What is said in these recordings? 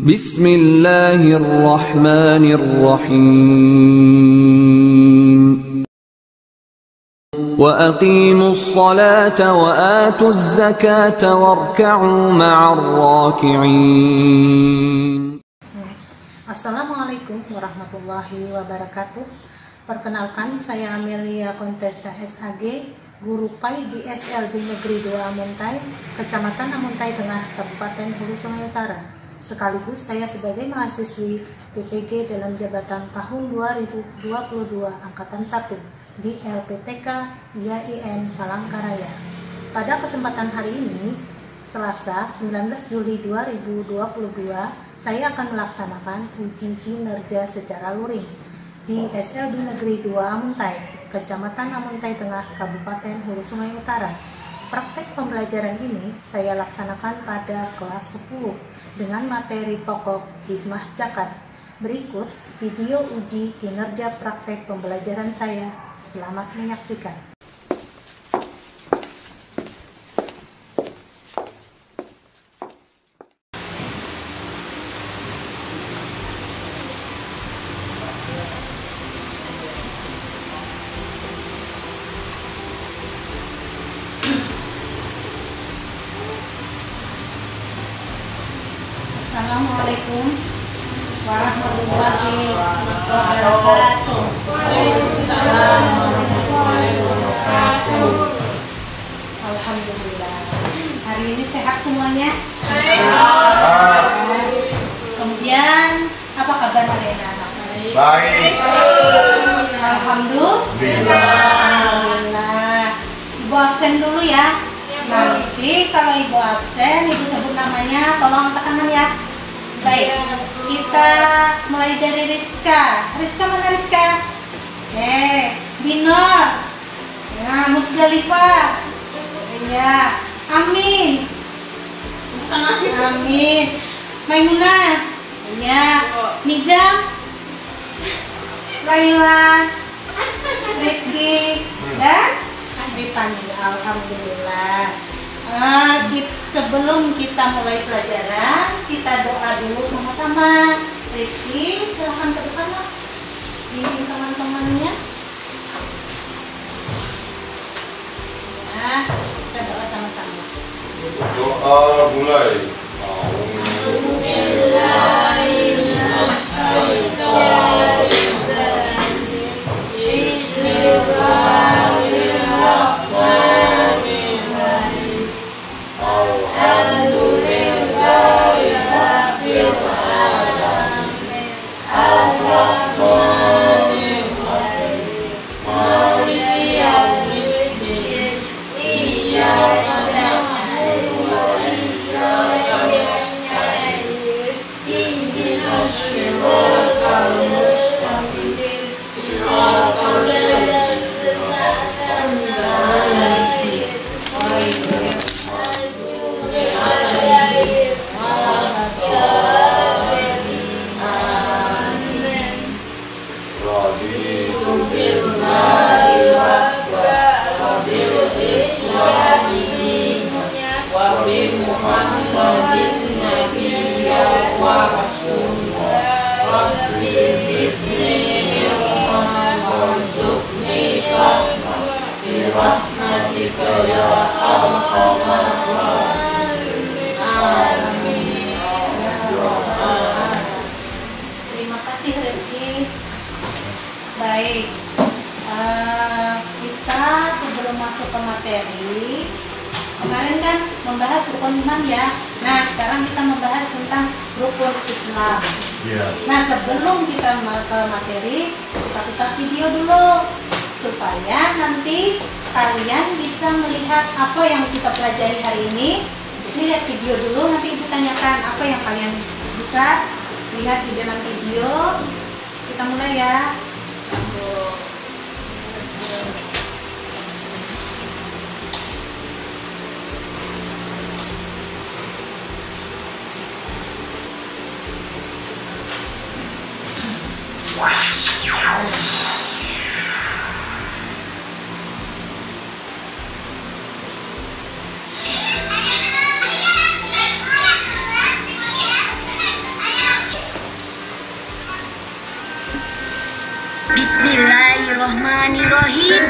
Bismillahirrahmanirrahim. Wa aqimus salata wa atuz zakata warka'u ma'ar raki'in. Assalamualaikum warahmatullahi wabarakatuh. Perkenalkan, saya Amelia Kontesa SAG, guru PAI di SLB Negeri 2 Amuntai, Kecamatan Amuntai Tengah, Kabupaten Hulu Sungai Utara. Sekaligus saya sebagai mahasiswi PPG dalam jabatan tahun 2022 Angkatan 1 di LPTK IAIN Palangkaraya. Pada kesempatan hari ini, Selasa 19 Juli 2022, saya akan melaksanakan uji kinerja secara luring di SLB Negeri 2 Amuntai, Kecamatan Amuntai Tengah, Kabupaten Hulu Sungai Utara. Praktek pembelajaran ini saya laksanakan pada kelas 10 dengan materi pokok hikmah zakat. Berikut video uji kinerja praktek pembelajaran saya. Selamat menyaksikan. Assalamualaikum warahmatullahi wabarakatuh. Alhamdulillah. Hari ini sehat semuanya? Kemudian apa kabar hari ini anak? Baik. Alhamdulillah. Ibu absen dulu ya. Nanti kalau ibu absen, ibu sebut namanya, tolong angkat tangan ya. Baik, kita mulai dari Rizka. Rizka mana Rizka? Binor. Nah, Musdalifah. Ya, Amin. Amin. Maimunah. Ya, Nijam. Laila. Rifki. Dan Rifani. Alhamdulillah. Sebelum kita mulai pelajaran, kita doa dulu sama-sama. Rifki, silahkan ke depan lah. Ini teman-temannya. Nah, kita doa sama-sama. Doa mulai. Terima kasih Rifki. Baik, kita sebelum masuk ke materi, kemarin kan membahas rukun iman ya. Nah, sekarang kita membahas tentang rukun Islam. Nah, sebelum kita ke materi, kita putar video dulu supaya nanti kalian bisa melihat apa yang kita pelajari hari ini. Lihat video dulu, nanti ibu tanyakan apa yang kalian bisa lihat di dalam video. Kita mulai ya. Bismillahirrohmanirrohim.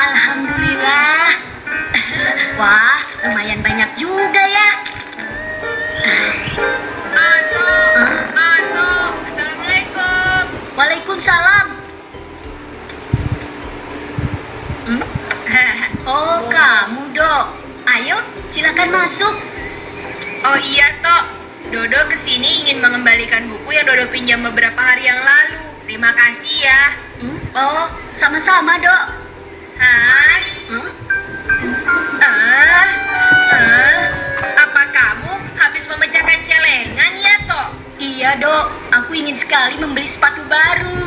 Alhamdulillah. Wah, lumayan banyak juga ya. Assalamualaikum. Waalaikumsalam. Oh, kamu, Dok. Ayo, silakan masuk. Oh iya, Tok. Dodo kesini ingin mengembalikan buku yang Dodo pinjam beberapa hari yang lalu. Terima kasih ya. Oh, sama-sama, Dok. Hai. Apa kamu habis memecahkan celengan ya, Tok? Iya, Dok. Aku ingin sekali membeli sepatu baru.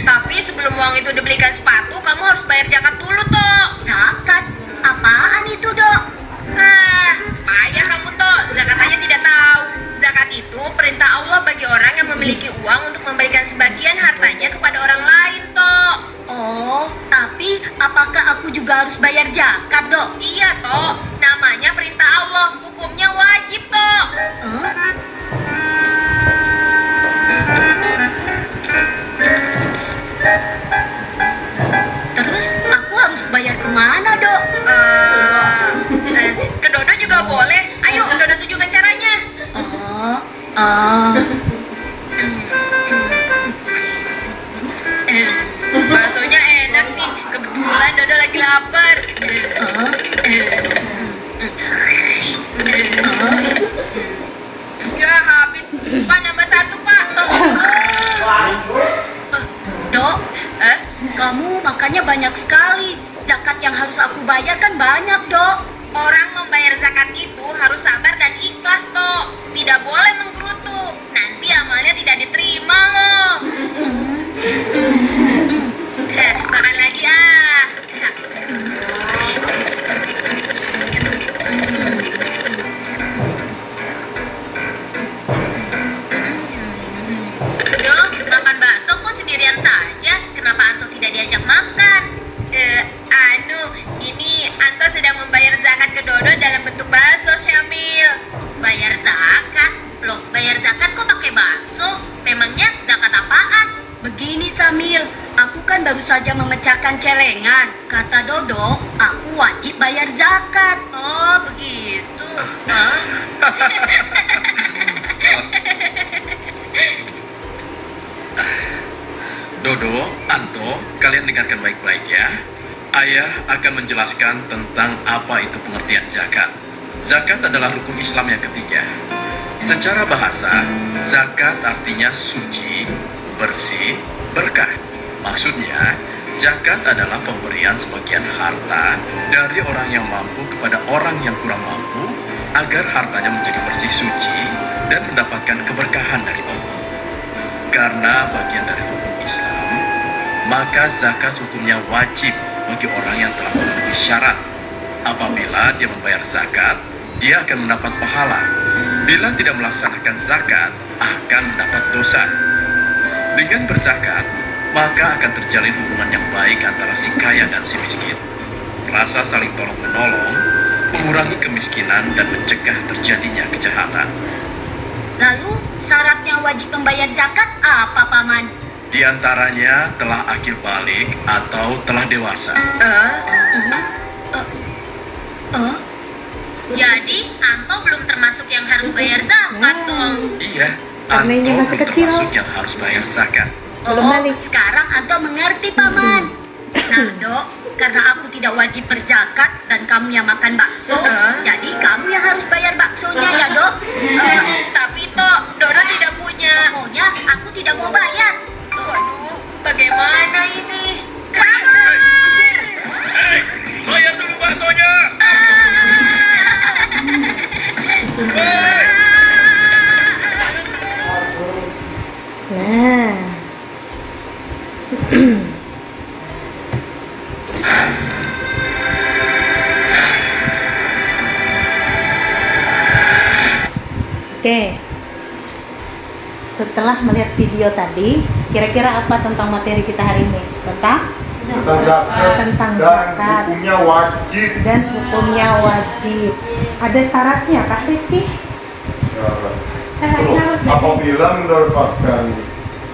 Tapi sebelum uang itu dibelikan sepatu, kamu harus bayar zakat dulu, Tok. Zakat? Apaan itu, Dok? Payah kamu, Tok. Zakat aja tidak tahu. Zakat itu perintah Allah bagi orang yang memiliki uang untuk memberikan sebagian hartanya kepada orang lain, Tok. Oh, tapi apakah aku juga harus bayar zakat, Dok? Iya, Tok. Namanya perintah Allah. Hukumnya wajib, Tok. Terus aku harus bayar kemana, Dok? Ke Dodo juga boleh. Ayo, Dodo tunjukkan caranya. Baksonya enak nih. Kebetulan Dodo lagi lapar. Ya, habis. Pak, nambah satu, Pak. Dok, kamu makannya banyak sekali. Zakat yang harus aku bayar kan banyak, Dok. Orang membayar zakat itu harus sabar dan ikhlas, Tok. Tidak boleh menggerutu. Nanti amalnya tidak diterima loh. Makan lagi ah. Duh, makan bakso kok sendirian saja? Kenapa Anto tidak diajak makan? Ini Anto sedang membayar zakat ke Dodo dalam bentuk bakso, Syamil. Bayar zakat? Loh, bayar zakat kok pakai bakso? Memangnya zakat apaan? Begini, Samil, aku kan baru saja memecahkan celengan. Kata Dodo, aku wajib bayar zakat. Oh, begitu. Dodo, Anto, kalian dengarkan baik-baik ya. Ayah akan menjelaskan tentang apa itu pengertian zakat. Zakat adalah rukun Islam yang ketiga. Secara bahasa, zakat artinya suci, bersih, berkah. Maksudnya, zakat adalah pemberian sebagian harta dari orang yang mampu kepada orang yang kurang mampu agar hartanya menjadi bersih suci dan mendapatkan keberkahan dari Allah. Karena bagian dari rukun Islam, maka zakat hukumnya wajib bagi orang yang telah memenuhi syarat. Apabila dia membayar zakat, dia akan mendapat pahala. Bila tidak melaksanakan zakat, akan mendapat dosa. Dengan berzakat, maka akan terjalin hubungan yang baik antara si kaya dan si miskin. Rasa saling tolong-menolong, mengurangi kemiskinan dan mencegah terjadinya kejahatan. Lalu, syaratnya wajib membayar zakat apa, Paman? Di antaranya telah akil balik atau telah dewasa. Jadi, Anto belum termasuk yang harus bayar zakat dong. Iya, Karena ini Anto masih belum kecil. termasuk yang harus bayar zakat. Belum balik. Sekarang Anto mengerti, Paman. Nah, Dok, karena aku tidak wajib berzakat dan kamu yang makan bakso, jadi kamu yang harus bayar baksonya ya, Dok. Tapi Tok, Dodo tidak punya. Pokoknya aku tidak mau bayar. Waduh, bagaimana ini? Hei, bayar dulu baksonya! Hei! Nah. Oke. Setelah melihat video tadi, kira-kira apa tentang materi kita hari ini? Tentang Tentang zakat zakat. dan hukumnya wajib. Dan hukumnya wajib. Ada syaratnya, Kak Rizky? Ya, Terus apabila mendapatkan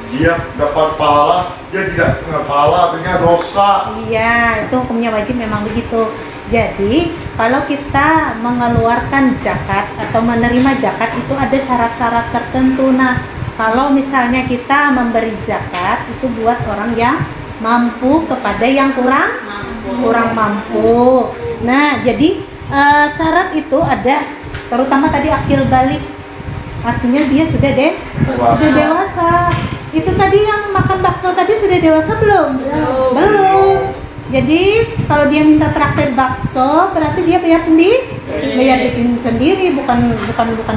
dia dapat pahala, dia tidak punya pahala, artinya dosa. Iya, itu hukumnya wajib memang begitu. Jadi, kalau kita mengeluarkan zakat atau menerima zakat itu ada syarat-syarat tertentu. Nah, kalau misalnya kita memberi zakat itu buat orang yang mampu kepada yang kurang mampu. Nah, jadi syarat itu ada, terutama tadi akil balik. Artinya dia sudah dewasa. Itu tadi yang makan bakso tadi sudah dewasa belum? Belum. Jadi kalau dia minta traktir bakso berarti dia bayar sendiri, bayar di sini sendiri, bukan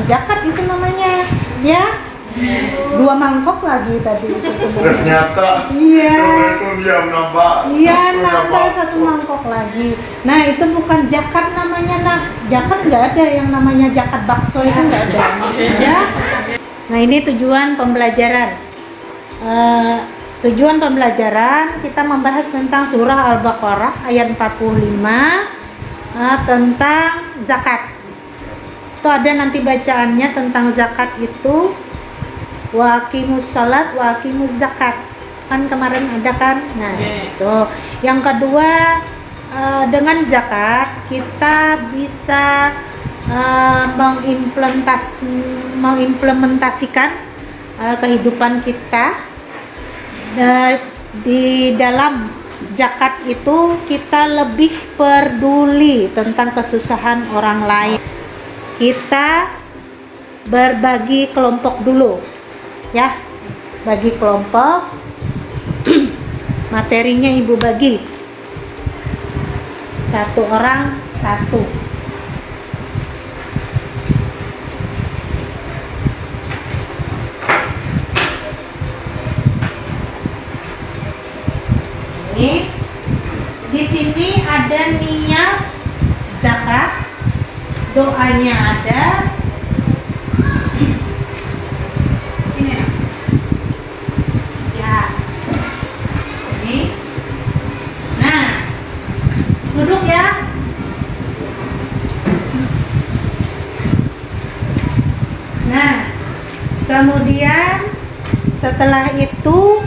zakat itu namanya, ya. 2 mangkok lagi tadi. Ternyata Iya. itu dia menambah. Iya, nambah 1 mangkok lagi. Nah itu bukan zakat namanya, nak. Zakat nggak ada yang namanya zakat bakso itu nggak ada. Ya. Nah ini tujuan pembelajaran. Tujuan pembelajaran kita membahas tentang surah Al-Baqarah ayat 45 tentang zakat. Itu ada nanti bacaannya tentang zakat itu wa aqimus shalat wa aqimuz zakat. Kan kemarin ada kan? Nah, itu. Yang kedua, dengan zakat kita bisa mengimplementasikan kehidupan kita. Di dalam zakat itu kita lebih peduli tentang kesusahan orang lain. Kita berbagi kelompok dulu, ya, bagi kelompok. Materinya ibu bagi 1 orang 1. Di sini ada niat zakat, doanya ada. Ini ya. Ini. Nah, duduk ya. Nah, kemudian setelah itu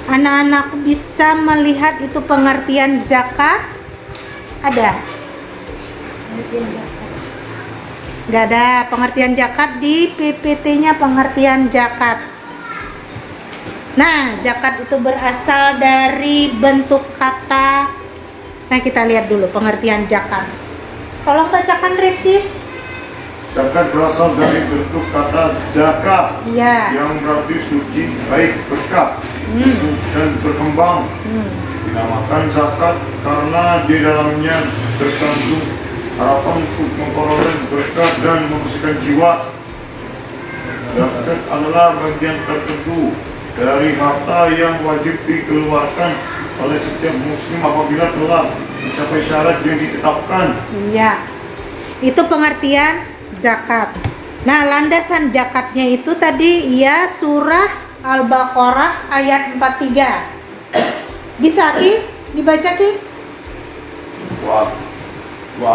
anak-anak bisa melihat itu pengertian zakat. Ada? Nggak ada pengertian zakat di PPT-nya, pengertian zakat. Nah, zakat itu berasal dari bentuk kata. Nah, kita lihat dulu pengertian zakat. Tolong bacakan, Rifki. Zakat berasal dari bentuk kata zakat, Ya. yang berarti suci, baik, berkah, dan berkembang. Dinamakan zakat karena di dalamnya terkandung harapan untuk memperoleh berkah dan membersihkan jiwa. Zakat adalah bagian tertentu dari harta yang wajib dikeluarkan oleh setiap muslim apabila telah mencapai syarat yang ditetapkan. Iya. Itu pengertian zakat. Nah, landasan zakatnya itu tadi ya surah Al-Baqarah ayat 43. Bisa Ki? Dibaca Ki? Wa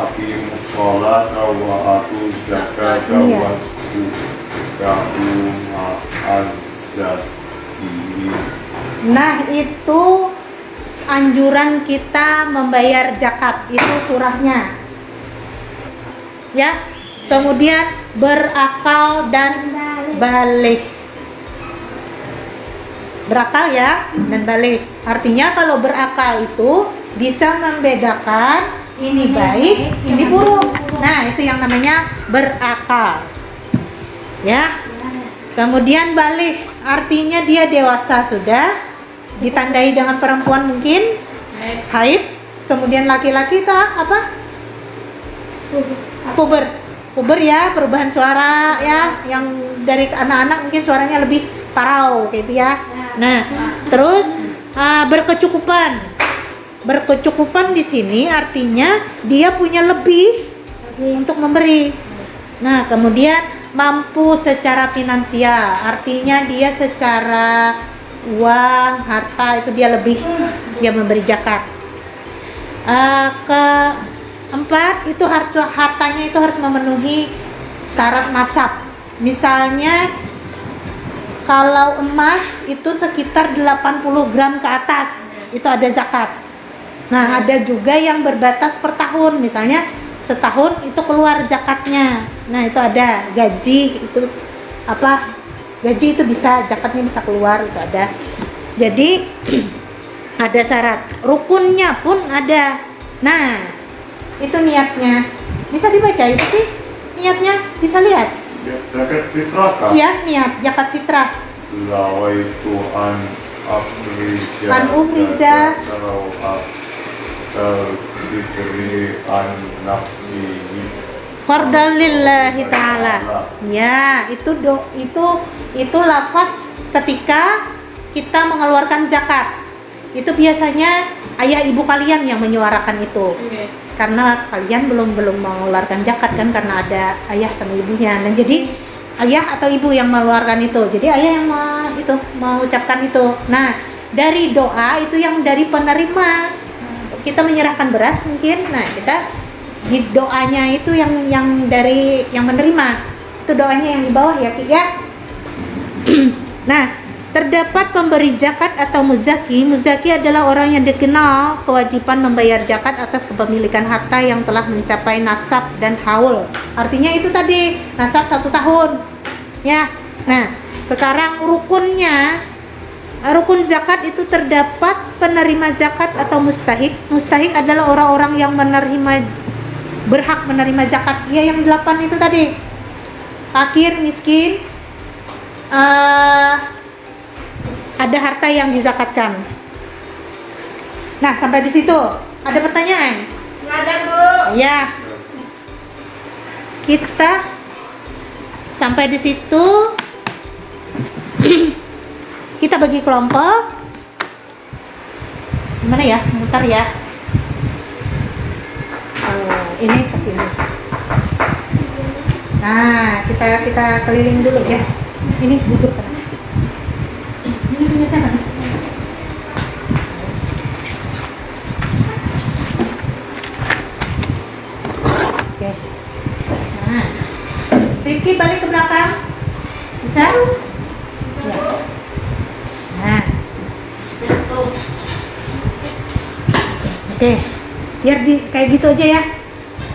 aqimus sholata wa atuz zakata Iya. wasbiqu ma'az-zakati. Nah, itu anjuran kita membayar zakat, itu surahnya. Ya. Kemudian berakal dan balik. Berakal ya dan balik. Artinya kalau berakal itu bisa membedakan ini baik, ini buruk. Nah, itu yang namanya berakal. Ya. Kemudian balik, artinya dia dewasa sudah, ditandai dengan perempuan mungkin haid, kemudian laki-laki itu apa? Puber ya, perubahan suara ya, yang dari anak-anak mungkin suaranya lebih parau gitu ya. Nah, terus berkecukupan. Berkecukupan di sini artinya dia punya lebih untuk memberi. Nah, kemudian mampu secara finansial, artinya dia secara uang, harta itu dia lebih, dia memberi zakat. Keempat, itu hartanya itu harus memenuhi syarat nasab. Misalnya kalau emas itu sekitar 80 gram ke atas, itu ada zakat. Nah, ada juga yang berbatas per tahun, misalnya setahun itu keluar zakatnya. Nah, itu ada gaji, itu apa? Gaji itu bisa, zakatnya bisa keluar, itu ada. Jadi ada syarat. Rukunnya pun ada. Nah, itu niatnya. Bisa dibaca itu sih niatnya, bisa lihat. Ya, zakat fitrah kan? Iya, niat zakat fitrah. Lawaitu an akhrija An ukhriza. kalau diberi an nafsihi Fardal lillahi ta'ala. Ya, itu lafaz ketika kita mengeluarkan zakat. Itu biasanya ayah ibu kalian yang menyuarakan itu. Karena kalian belum mengeluarkan zakat kan, karena ada ayah sama ibunya. Dan jadi ayah atau ibu yang mengeluarkan itu. Jadi ayah yang mengucapkan itu. Nah, dari doa itu yang dari penerima. Kita menyerahkan beras mungkin. Nah, kita di doanya itu yang dari yang menerima. Itu doanya yang di bawah ya, Ki ya. Nah, terdapat pemberi zakat atau muzaki. Muzaki adalah orang yang dikenal kewajiban membayar zakat atas kepemilikan harta yang telah mencapai nasab dan haul. Artinya itu tadi nasab 1 tahun. Ya. Nah, sekarang rukunnya, rukun zakat itu terdapat penerima zakat atau mustahik. Mustahik adalah orang-orang yang berhak menerima zakat. Ya, yang 8 itu tadi. Fakir, miskin, ada harta yang dizakatkan. Nah, sampai di situ ada pertanyaan? Nggak ada, Bu. Ya. Kita sampai di situ. Kita bagi kelompok. Gimana ya? Mutar ya. Ini ke sini. Nah, kita keliling dulu ya. Ini bubur kan. Ini punya siapa? Oke. Nah, Rifki balik ke belakang. Bisa? Ya. Nah. Oke. Biar kayak gitu aja ya.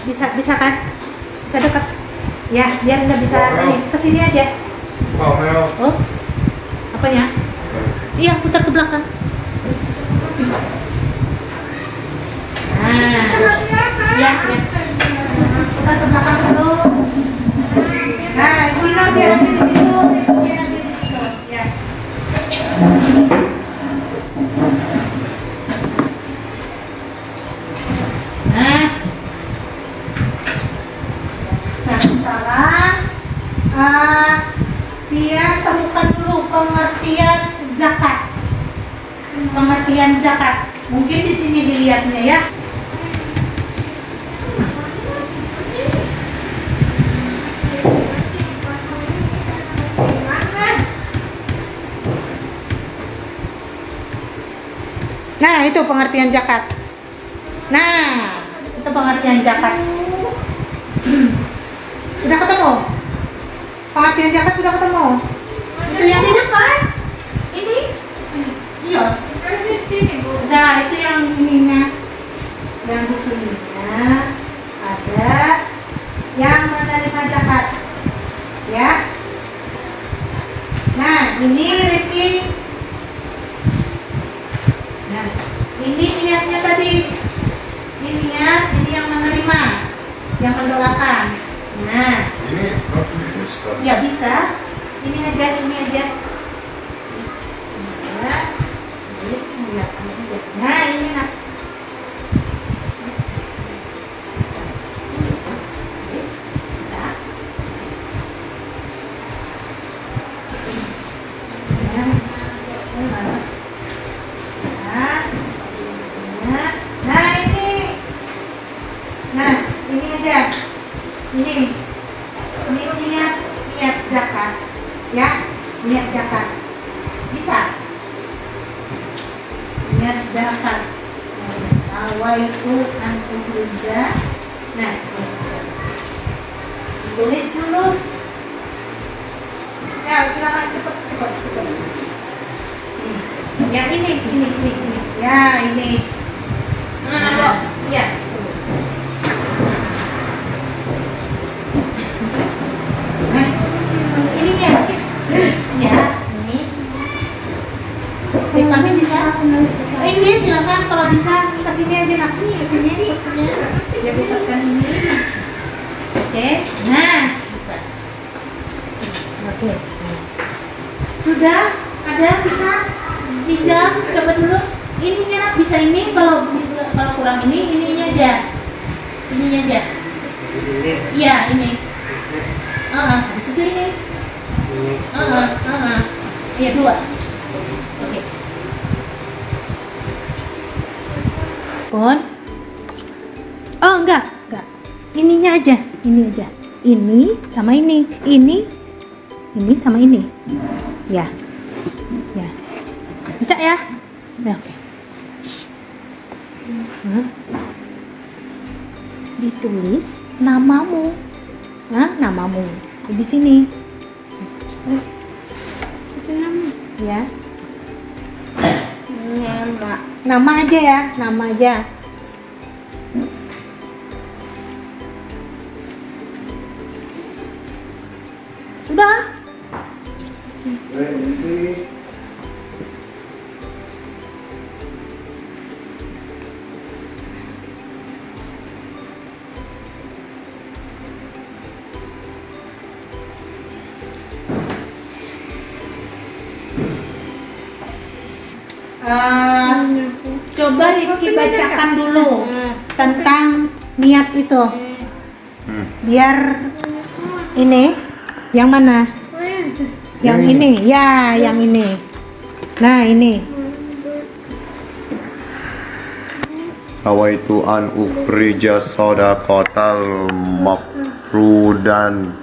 Bisa kan? Bisa dekat. Ya, biar nggak bisa kesini aja. Oh, apanya? Iya, putar ke belakang. Nah, ya. Putar ke belakang dulu. Nah, Gino biar nanti di situ. Ya. Nah, sekarang dia temukan dulu pengertian zakat. Pengertian zakat. Mungkin di sini dilihatnya ya. Nah, itu pengertian zakat. Nah, itu pengertian zakat. Sudah ketemu? Pengertian zakat sudah ketemu? Itu yang di depan. Ini? Iya. Nah, itu yang ininya. Yang di sininya ada yang menerima zakat. Ya. Nah, ini Rifki. Nah, ini niatnya tadi. Ini niat, ini yang menerima, yang mendoakan. Nah, Ini bisa. ya bisa. Ini aja. Ya, nah, ini nak. Ini niat zakat, ya, niat zakat, bisa, niat zakat, awaitu antuhja, nah, ditulis dulu. Ya, silakan cepat. Ya ini. Ya ini. Ya. Nah, ininya. Ya, ini. Kami bisa. Ini silakan kalau bisa ke sini aja nanti ke sini. Biar dapatkan ini. Oke. Nah, bisa. Oke. Sudah ada bisa pinjam coba dulu. Ininya bisa ini kalau kurang ininya aja. Ininya aja. Iya, ini. Di situ ini. Iya, 2. Oke. Pon. Oh, enggak. Ininya aja, ini aja. Ini sama ini. Ini sama ini. Ya. Bisa ya? Ya, oke. Ditulis namamu. Namamu di sini. Itu nama. Ya. Nama aja ya, nama aja. Sudah. Coba Rifki bacakan dulu tentang niat itu. Biar ini yang mana? Yang ini, ya, yang ini. Nah, ini. Nawaitu an ukhrija shadaqatal mafrudan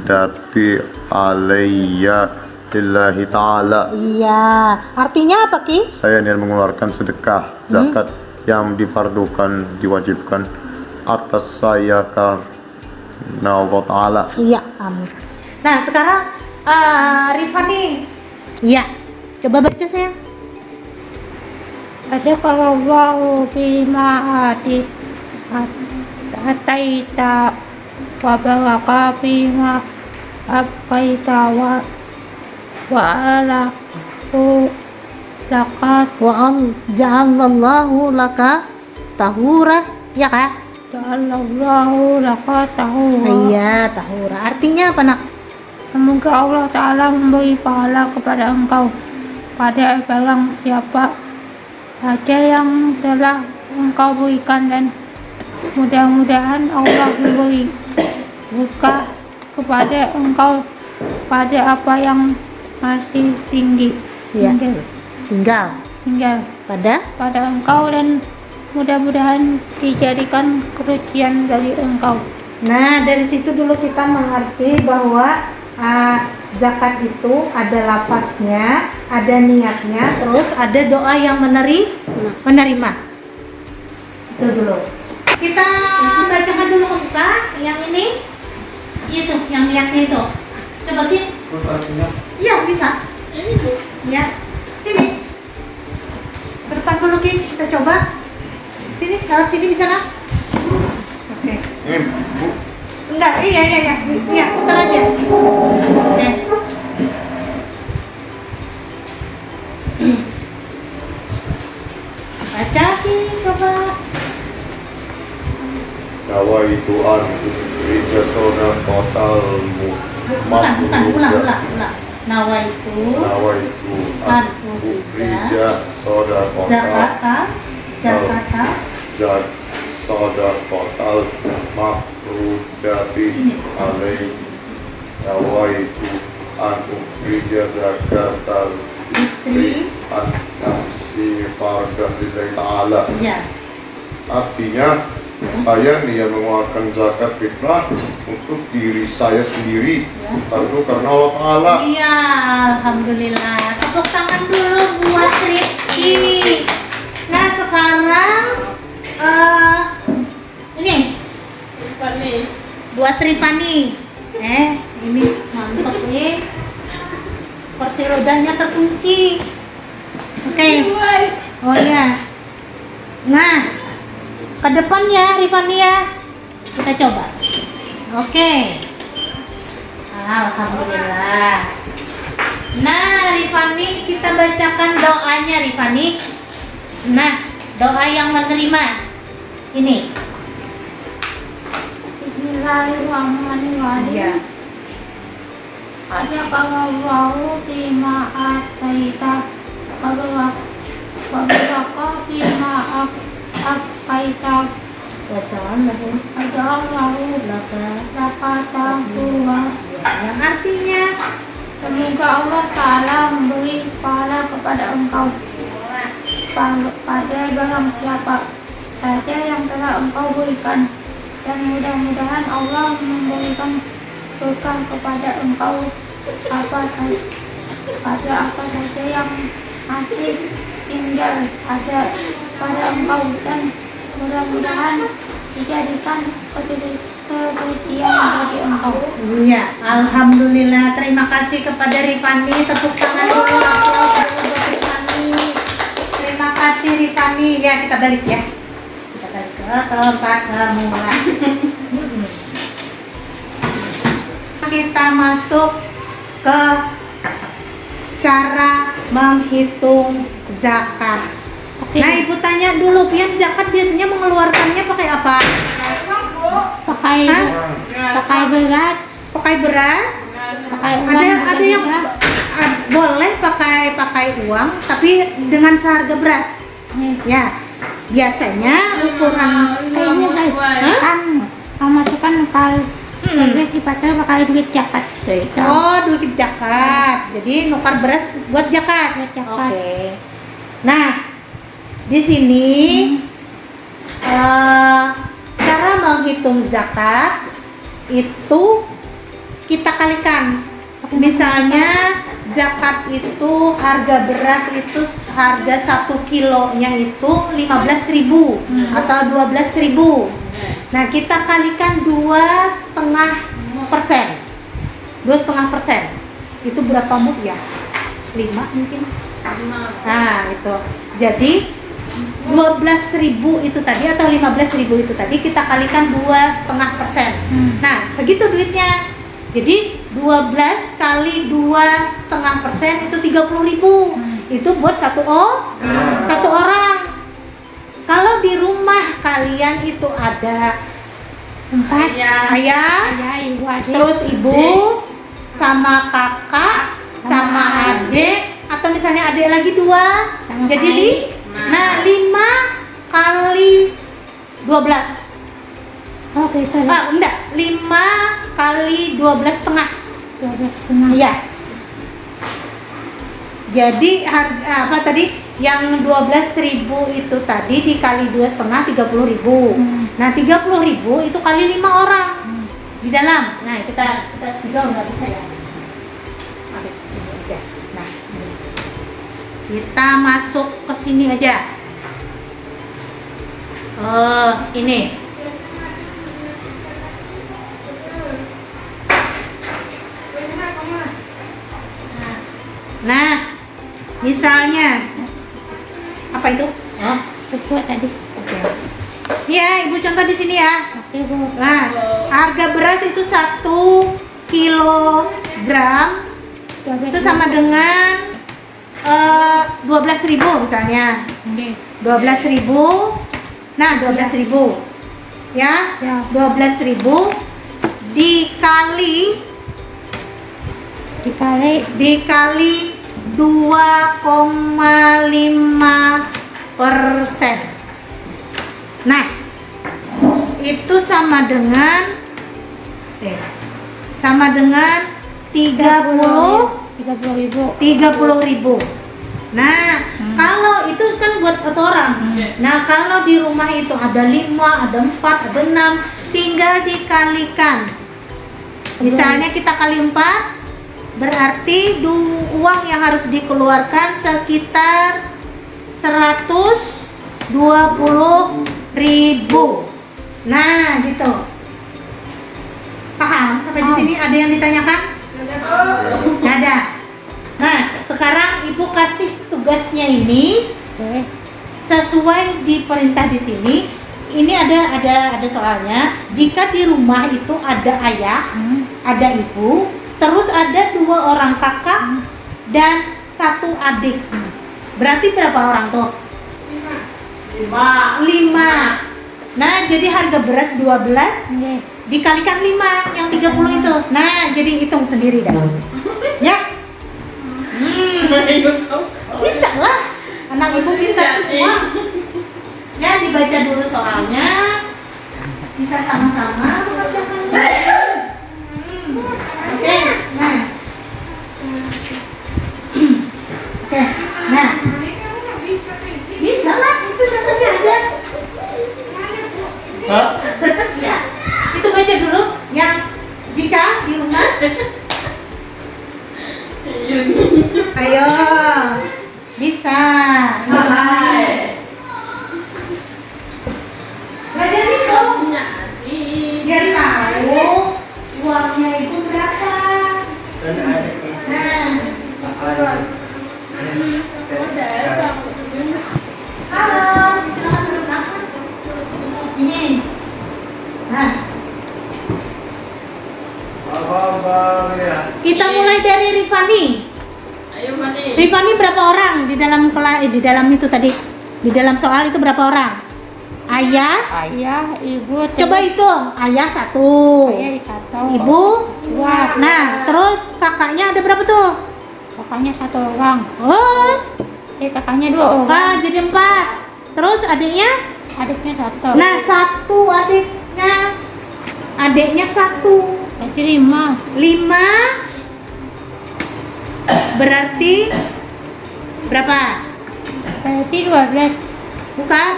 dati alayya lillahi ta'ala. Iya, artinya apa Ki? Saya niat mengeluarkan sedekah zakat yang difardukan, diwajibkan atas saya karena Allah Ta'ala. Iya, amin. Nah, sekarang Rifani. Iya, coba baca sayang. Ada kalau bima ataita wa baraka bima abaita wa ala lakat ja'alallahu laka tahura, ya Kak? ja'alallahu laka tahura. Iya, tahura. Artinya apa, Nak? Semoga Allah Ta'ala memberi pahala kepada engkau pada barang siapa saja yang telah engkau berikan, dan mudah-mudahan Allah memberi berkah kepada engkau pada apa yang masih tinggi. Ya. Tinggal pada engkau, dan mudah-mudahan dijadikan kerugian dari engkau. Nah, dari situ dulu kita mengerti bahwa zakat itu ada lafaznya, ada niatnya, terus ada doa yang menerima. Itu dulu. Kita bacakan dulu ke buka yang ini. Itu, yang niatnya itu. Coba Ki. Iya, bisa. Ini Bu. Ya. Sini. Ke depan dulu Ki, kita coba. Sini, kalau sini bisa lah. Oke. Ini Bu. Enggak, iya, putar aja. Baca Ki, coba. Nawaitu an ukhrija shadaqatal Ulang. Nawaitu an ukhrija shadaqatal sadaqatal mafrudati alai. Nawaitu an ukhrija zakatal fitri an nafsi fardan lillahi ta'ala. Ya. Artinya saya niat mengeluarkan zakat fitrah untuk diri saya sendiri, tentu karena Allah Ta'ala. Iya, alhamdulillah. Tepuk tangan dulu buat Rifki. Nah, sekarang ini buat Rifani. Ini mantap nih. Kursi rodanya terkunci. Oke. Oh iya. Nah, ke depan ya Rifani ya. Kita coba. Oke. Alhamdulillah. Nah, Rifani, kita bacakan doanya Rifani. Nah, doa yang menerima. Ini. Bismillahirrahmanirrahim. Ya. Adzakallahu fima ataita wabaraka fima afaita Ajallahu lakatahuwa. Yang artinya Semoga Allah Ta'ala memberi pahala kepada engkau pada barang siapa saja yang telah engkau berikan, dan mudah-mudahan Allah memberikan berkah kepada engkau pada apa saja yang masih tinggal ada pada engkau, dan mudah-mudahan dijadikan kesucian bagi engkau. ya, alhamdulillah. Terima kasih kepada Rifani. Tepuk tangan dulu, aplaus dulu buat Rifani. Terima kasih Rifani. Ya, kita balik ya. Kita balik ke tempat semula. Kita masuk ke cara menghitung zakat. Nah, Ibu tanya dulu, Pian, zakat biasanya mengeluarkannya pakai apa? Pakai beras, Pakai beras? pakai uang. Ada yang boleh pakai uang, tapi dengan seharga beras. Ya, biasanya ukuran Ini kan masukkan kal jadi dipakai pakai duit zakat. duit zakat. Jadi nukar beras buat zakat. Buat zakat. Oke. Nah, di sini cara menghitung zakat itu kita kalikan. Misalnya zakat itu harga beras itu harga 1 kilonya itu 15.000 atau 12.000. Nah, kita kalikan 2,5%. 2,5% itu berapa mut ya? 5 mungkin. Nah, itu. Jadi 12.000 itu tadi atau 15.000 itu tadi kita kalikan 2,5%. Nah, segitu duitnya. Jadi 12 kali 2,5% itu 30.000. Itu buat satu orang. Kalau di rumah kalian itu ada 4 ayah, ibu, adik, terus ibu, sama kakak, sama adik, atau misalnya adik lagi 2, sama jadi adik. nah 5 kali 12. Oh gitu. Enggak, 5 kali 12,5. 12,5. Iya. Jadi apa tadi? Yang 12.000 itu tadi dikali 2,5 30.000. Nah, 30.000 itu kali 5 orang di dalam. Nah, kita sudah nggak bisa ya. Aduh, ini aja. Nah, ini. Kita masuk ke sini aja. Ini. Nah, misalnya apa itu? Itu tadi. Ya, Ibu contoh di sini ya. Oke, Bu. Nah, harga beras itu 1 kilogram itu sama dengan 12.000 misalnya. 12.000. Nah, 12.000. Ya, Ya. 12.000 dikali 2,5%. Nah, itu sama dengan 30.000. Nah, kalau itu kan buat satu orang. Nah, kalau di rumah itu ada 5, ada 4, ada 6, tinggal dikalikan. Misalnya kita kali 4, berarti uang yang harus dikeluarkan sekitar 120.000. Nah, gitu. Sampai di sini ada yang ditanyakan? Nggak ada. Nah, sekarang ibu kasih tugasnya ini sesuai di perintah di sini. Ini ada soalnya. Jika di rumah itu ada ayah, ada ibu, terus ada 2 orang kakak dan 1 adik. Berarti berapa orang tuh? 5. Nah, jadi harga beras 12 dikalikan 5 yang 30 itu. Nah, jadi hitung sendiri dah. Ya. Bisa lah. Anak ibu bisa semua. Ya, dibaca dulu soalnya. Bisa sama-sama mengerjakannya. Oke, nah. Oke, nah. Bisa lah, itu datanya aja. Ya, itu baca dulu yang jika di rumah. Ayo, bisa. Belajar hitung. Biar tahu uangnya itu berapa. Nah. Halo, silakan duduk makan. Ini. Nah. Kita mulai dari Rifani. Ayo Fani. Rifani berapa orang di dalam itu tadi? Di dalam soal itu berapa orang? Ayah, ibu, coba hitung. Ayah 1, ibu 2. Nah, terus kakaknya ada berapa tuh? Kakaknya 1 orang. Oh, Kakaknya 2 orang. jadi 4. Terus adiknya? Adiknya 1. Nah, 1 adiknya 1. Berarti 5. 5 berarti berapa? Berarti 12. Bukan?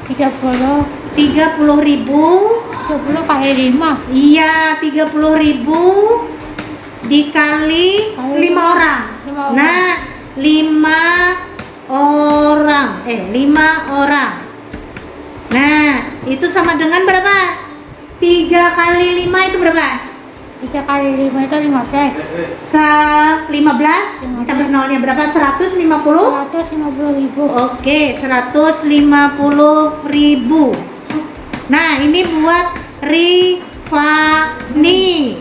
30. 30.000. 30 kali 5. Iya, 30.000 dikali 5 orang. 5 orang. Nah, 5 orang. 5 orang. Nah, itu sama dengan berapa? 3 kali 5 itu berapa? 3 kali 5 itu 15. 15 ditambah nolnya berapa? 150? 150.000. Oke, 150.000. Nah, ini buat Rifani.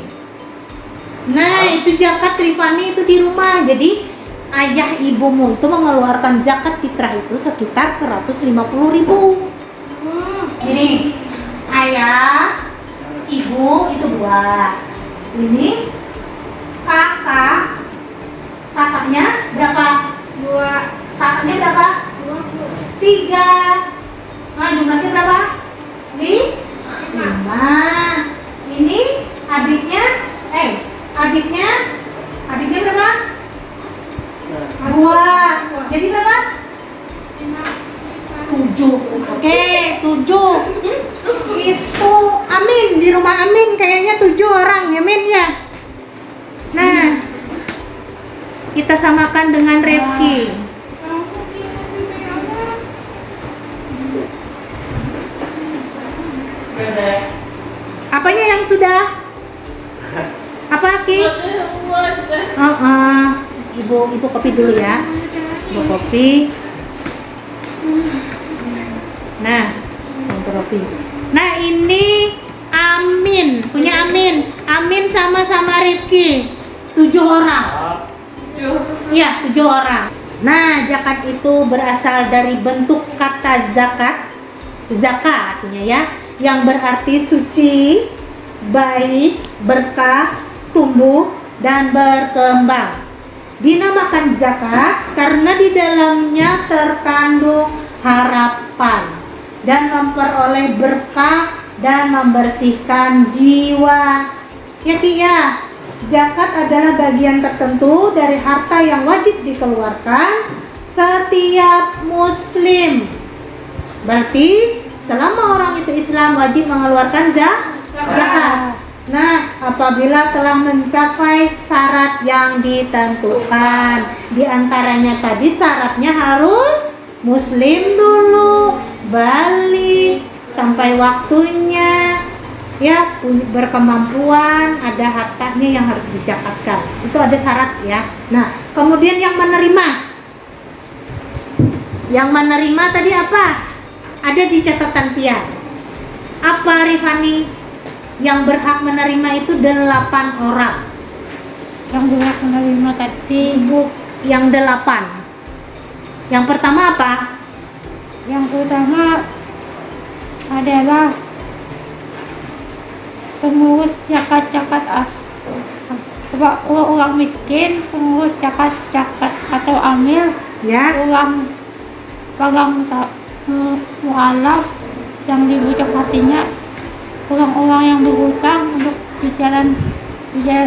Nah, itu zakat Rifani itu di rumah. Jadi ayah ibumu itu mengeluarkan zakat fitrah itu sekitar 150.000. Ini ayah, ibu itu 2. Ini kakaknya berapa? 2. Kakaknya berapa? 3. Nah, jumlahnya berapa? 5. Ini adiknya berapa? 2. Jadi berapa? 7. Oke, 7. Itu Amin, di rumah Amin kayaknya 7 orang ya, Min ya. Nah, kita samakan dengan Rifki. Apanya yang sudah? Apa Ki? Ibu kopi dulu ya. Ibu kopi. Nah, kopi. Nah, ini Amin, punya Amin. Amin sama Rifki. 7 orang. Iya, 7 orang. Nah, zakat itu berasal dari bentuk kata zakat. Zakat artinya ya, yang berarti suci, baik, berkah, tumbuh dan berkembang. Dinamakan zakat karena di dalamnya terkandung harapan dan memperoleh berkah dan membersihkan jiwa. Ya Ki ya, zakat adalah bagian tertentu dari harta yang wajib dikeluarkan setiap muslim. Berarti selama orang itu Islam wajib mengeluarkan zakat. Nah, apabila telah mencapai syarat yang ditentukan, diantaranya tadi syaratnya harus muslim dulu, balik sampai waktunya, ya berkemampuan, ada hartanya yang harus dizakatkan. Itu ada syarat ya. Nah, kemudian yang menerima. Yang menerima tadi apa? Ada di catatan pian. Apa Rifani? Yang berhak menerima itu 8 orang. Yang berhak menerima tadi Yang 8. Yang pertama apa? yang pertama adalah pengurus zakat-zakat orang miskin, pengurus zakat-zakat atau amil, Ya. orang mualaf yang dibujuk hatinya, orang-orang yang berhutang untuk di jalan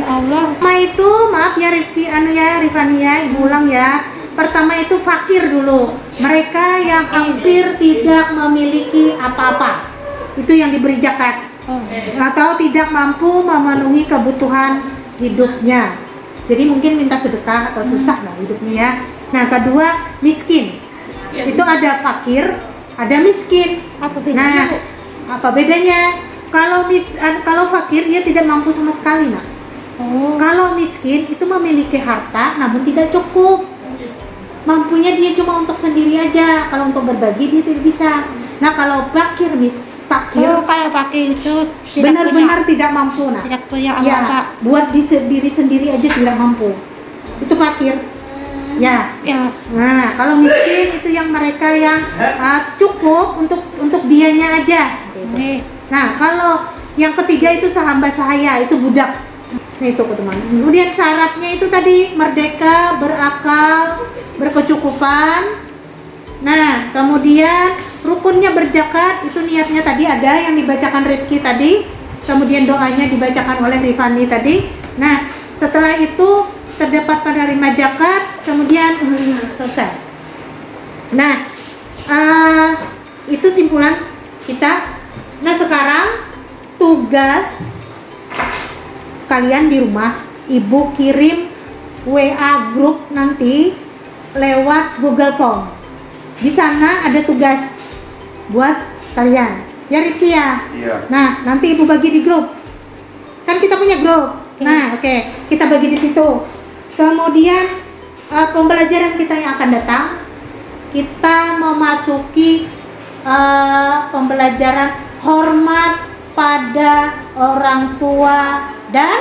Allah. Pertama itu, maaf ya Rifani ya, ibu ulang ya. Pertama itu fakir dulu. Mereka yang hampir tidak memiliki apa-apa. Itu yang diberi zakat. Atau tidak mampu memenuhi kebutuhan hidupnya. Jadi mungkin minta sedekah atau susah lah hidupnya ya. Nah, kedua miskin. Itu ada fakir, ada miskin. Apa bedanya? Nah, apa bedanya? Kalau fakir dia tidak mampu sama sekali, nak. Kalau miskin itu memiliki harta namun tidak cukup. Mampunya dia cuma untuk sendiri aja. Kalau untuk berbagi dia tidak bisa. Nah, kalau fakir Kayak fakir itu benar-benar tidak mampu, nah. Tidak punya Ya, apa-apa. buat diri sendiri aja tidak mampu. Itu fakir. Ya. Ya. Nah, kalau miskin itu yang mereka yang cukup untuk dianya aja. Nih. Nah, kalau yang ketiga itu hamba sahaya, itu budak. Nah, itu teman. Kemudian syaratnya itu tadi merdeka, berakal, berkecukupan. Nah, kemudian rukunnya berzakat, itu niatnya tadi ada yang dibacakan Rifki tadi, kemudian doanya dibacakan oleh Rifani tadi. Nah, setelah itu terdapat penerima zakat, kemudian selesai. Nah, itu simpulan kita. Nah, sekarang tugas kalian di rumah, ibu kirim WA grup nanti lewat Google Form. Di sana ada tugas buat kalian. Ya Rifki ya? Iya. Nah, nanti ibu bagi di grup. Kan kita punya grup. Nah, oke, kita bagi di situ. Kemudian pembelajaran kita yang akan datang, kita memasuki pembelajaran hormat pada orang tua dan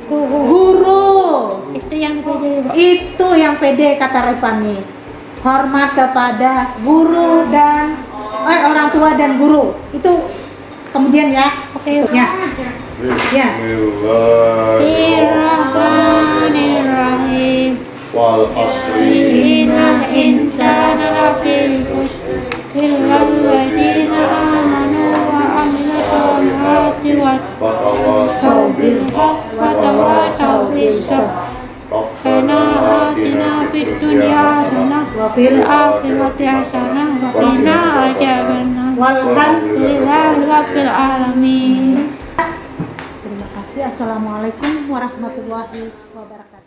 guru. Itu yang pede. Itu yang pede kata Rifani. Hormat kepada guru dan orang tua dan guru. Itu kemudian ya. Oke, ya. Ya. Bismillahirrahmanirrahim. Wal asri Innal insana lafi khusr illa alladziina aamanu wa 'amilus shalihati wa tawasaw bil haqqi wa tawasaw bis sabr. Rabbana atina fid dunya hasanah wa fil akhirati hasanah wa qina adzabannar. Walhamdulillahi rabbil alamin. Terima kasih. Assalamualaikum warahmatullahi wabarakatuh.